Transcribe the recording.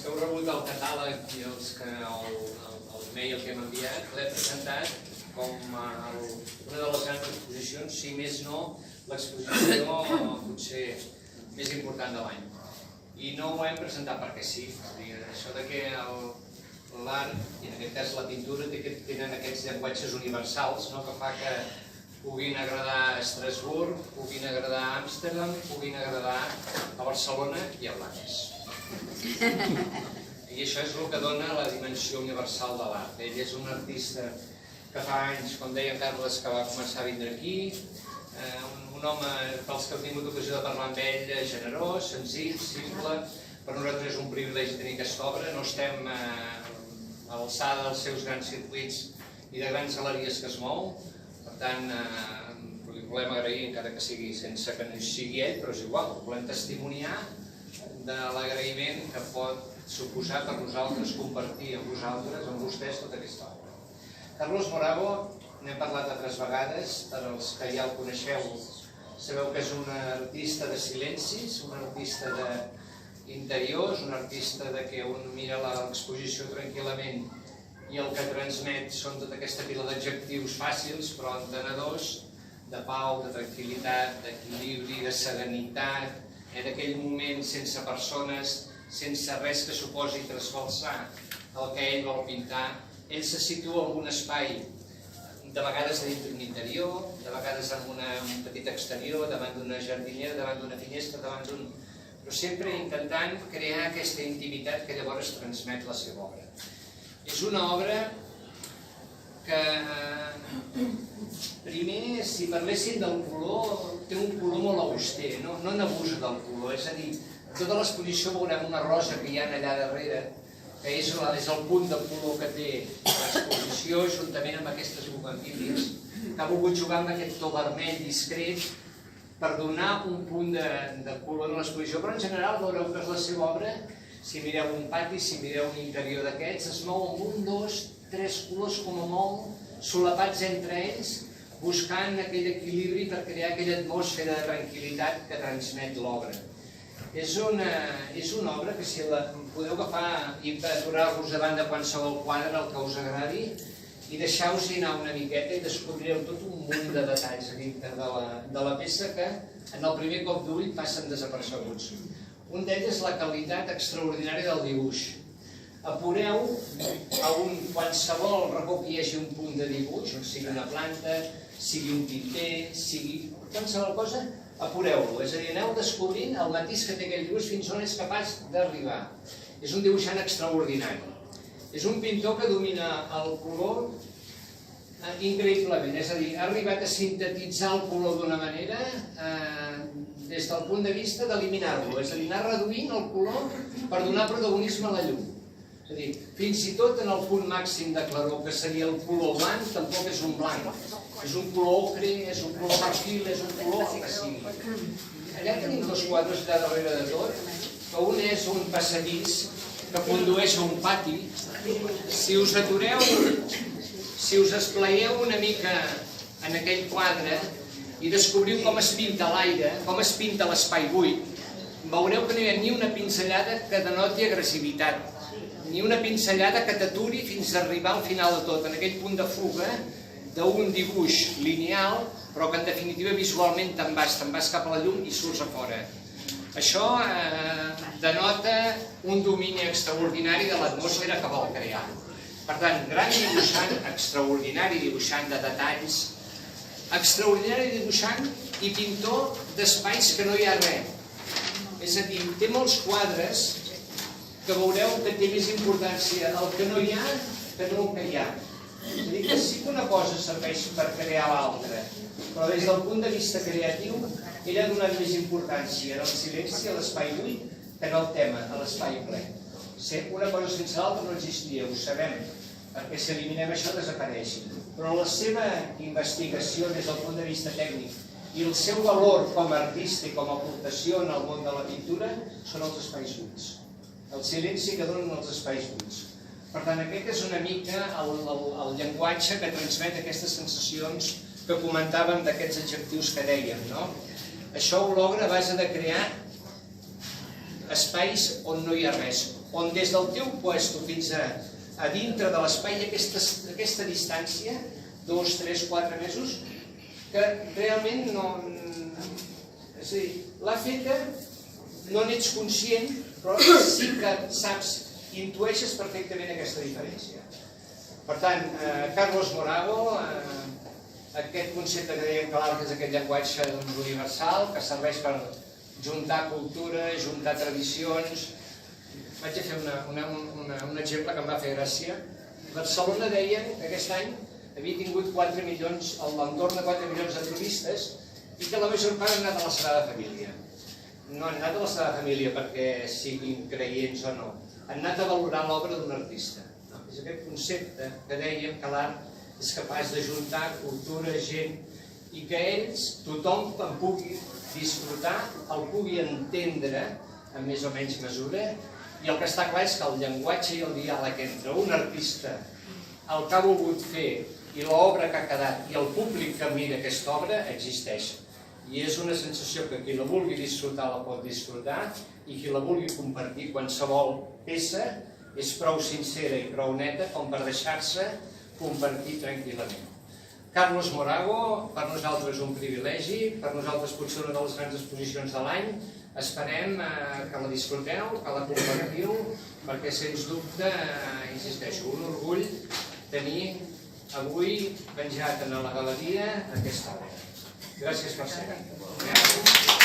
heu rebut el catàleg i el mail que hem enviat, l'he presentat com una de les grans exposicions, si més no, l'exposició potser més important de l'any. I no ho hem presentat perquè sí, això que l'art, i en aquest cas la pintura, tenen aquests llenguatges universals que fa que puguin agradar a Estrasburg, puguin agradar a Amsterdam, puguin agradar a Barcelona i a Blanes. I això és el que dona la dimensió universal de l'art. Ell és un artista que fa anys, com deia Carles, que va començar a vindre aquí, un home, pels que heu tingut ocasió de parlar amb ell, generós, senzill, simple. Per nosaltres és un privilegi tenir aquesta obra, no estem a l'alçada dels seus grans circuits i de grans galeries que es mou, per tant, li volem agrair, encara que sigui sense que no hi sigui ell, però és igual, volem testimoniar de l'agraïment que pot suposar per nosaltres compartir amb vosaltres, amb vostès, tota aquesta obra. Carlos Morago, n'hem parlat altres vegades, per als que ja el coneixeu, sabeu que és un artista de silencis, un artista d'interiors, un artista que un mira l'exposició tranquil·lament i el que transmet són tota aquesta pila d'adjectius fàcils però entenedors, de pau, de tranquil·litat, d'equilibri, de serenitat, d'aquell moment sense persones, sense res que suposi trasbalsar el que ell vol pintar. Ell se situa en un espai, de vegades dintre d'un interior, de vegades en un petit exterior, davant d'una jardinera, davant d'una finestra, però sempre intentant crear aquesta intimitat que llavors transmet la seva obra. És una obra que, primer, si parléssim del color, té un color molt auster, no n'abusa del color, és a dir, tota l'exposició veurem una rosa que hi ha allà darrere, que és el punt de color que té l'exposició, juntament amb aquestes bugambilles, que ha volgut jugar amb aquest to vermell discret per donar un punt de color en l'exposició, però en general veureu que és la seva obra, si mireu un pati, si mireu un interior d'aquests, es mou amb un, dos, tres colors com a molt, solapats entre ells, buscant aquell equilibri per crear aquella atmosfera de tranquil·litat que transmet l'obra. És una obra que si la podeu agafar i aturar-vos davant de qualsevol quadre, el que us agradi, i deixar-vos-hi anar una miqueta i descobrireu tot un munt de detalls a dintre de la peça que en el primer cop d'ull passen desapercebuts. Un d'ells és la qualitat extraordinària del dibuix. Apureu a qualsevol racó que hi hagi un punt de dibuix, sigui una planta, sigui un tinter, sigui qualsevol cosa, apureu-lo, és a dir, aneu descobrint el matís que té aquell dibuix fins on és capaç d'arribar. És un dibuixant extraordinari. És un pintor que domina el color increïblement, és a dir, ha arribat a sintetitzar el color d'una manera des del punt de vista d'eliminar-lo, és a dir, anar reduint el color per donar protagonisme a la llum. És a dir, fins i tot en el punt màxim de claror, que seria el color blanc, tampoc és un blanc. És un color ocre, és un color marfil, és un color el que sigui. Allà tenim dos quadres allà darrere de tot, que un és un passadís que condueix a un pati. Si us atureu, si us esplaieu una mica en aquell quadre i descobriu com es pinta l'aire, com es pinta l'espai buit, veureu que no hi ha ni una pinzellada que denoti agressivitat, ni una pinzellada que t'aturi fins a arribar al final de tot, en aquell punt de fuga d'un dibuix lineal, però que en definitiva visualment te'n vas cap a la llum i surts a fora. Això denota un domini extraordinari de l'atmosfera que vol crear. Per tant, gran dibuixant, extraordinari dibuixant de detalls, extraordinari dibuixant i pintor d'espais que no hi ha res. És a dir, té molts quadres que veureu que té més importància el que no hi ha que no el que hi ha. És a dir, que sí que una cosa serveix per crear l'altra, però des del punt de vista creatiu ella ha donat més importància al silenci, a l'espai buit, que en el tema, a l'espai ple. Una cosa sense l'altra no existiria, ho sabem, perquè si eliminem això desapareix. Però la seva investigació des del punt de vista tècnic i el seu valor com a artista i com a aportació en el món de la pintura són els espais buits. El silenci que donen els espais buits. Per tant, aquest és una mica el llenguatge que transmet aquestes sensacions que comentàvem d'aquests adjectius que dèiem. Això ho logra a base de crear espais on no hi ha res, on des del teu puesto fins a dintre de l'espai aquesta distància, 2, 3, 4 mesos, que realment no... És a dir, l'ha feta, no n'ets conscient, però sí que saps, intueixes perfectament aquesta diferència. Per tant, Carlos Morago, aquest concepte que dèiem que l'art és aquest llenguatge universal, que serveix per juntar cultura, juntar tradicions. Vaig a fer un exemple que em va fer gràcia. Barcelona deien que aquest any havia tingut 4 milions, a l'entorn de 4 milions de turistes, i que la major part han anat a la Sagrada Família. No han anat a la Sagrada Família perquè siguin creients o no, han anat a valorar l'obra d'un artista. És aquest concepte que dèiem que l'art és capaç de juntar cultura, gent, i que ells, tothom en pugui disfrutar, el pugui entendre en més o menys mesura, i el que està clar és que el llenguatge i el diàleg entre un artista, el que ha volgut fer i l'obra que ha quedat i el públic que mira aquesta obra existeix. I és una sensació que qui la vulgui disfrutar la pot disfrutar, i qui la vulgui compartir, qualsevol peça, és prou sincera i prou neta com per deixar-se compartir tranquil·lament. Carlos Morago, per nosaltres un privilegi, per nosaltres potser una de les grans exposicions de l'any. Esperem que la disfruteu, que la compartiu, perquè sens dubte, insisteixo, un orgull tenir avui penjat a la galeria aquesta obra. Gràcies per ser.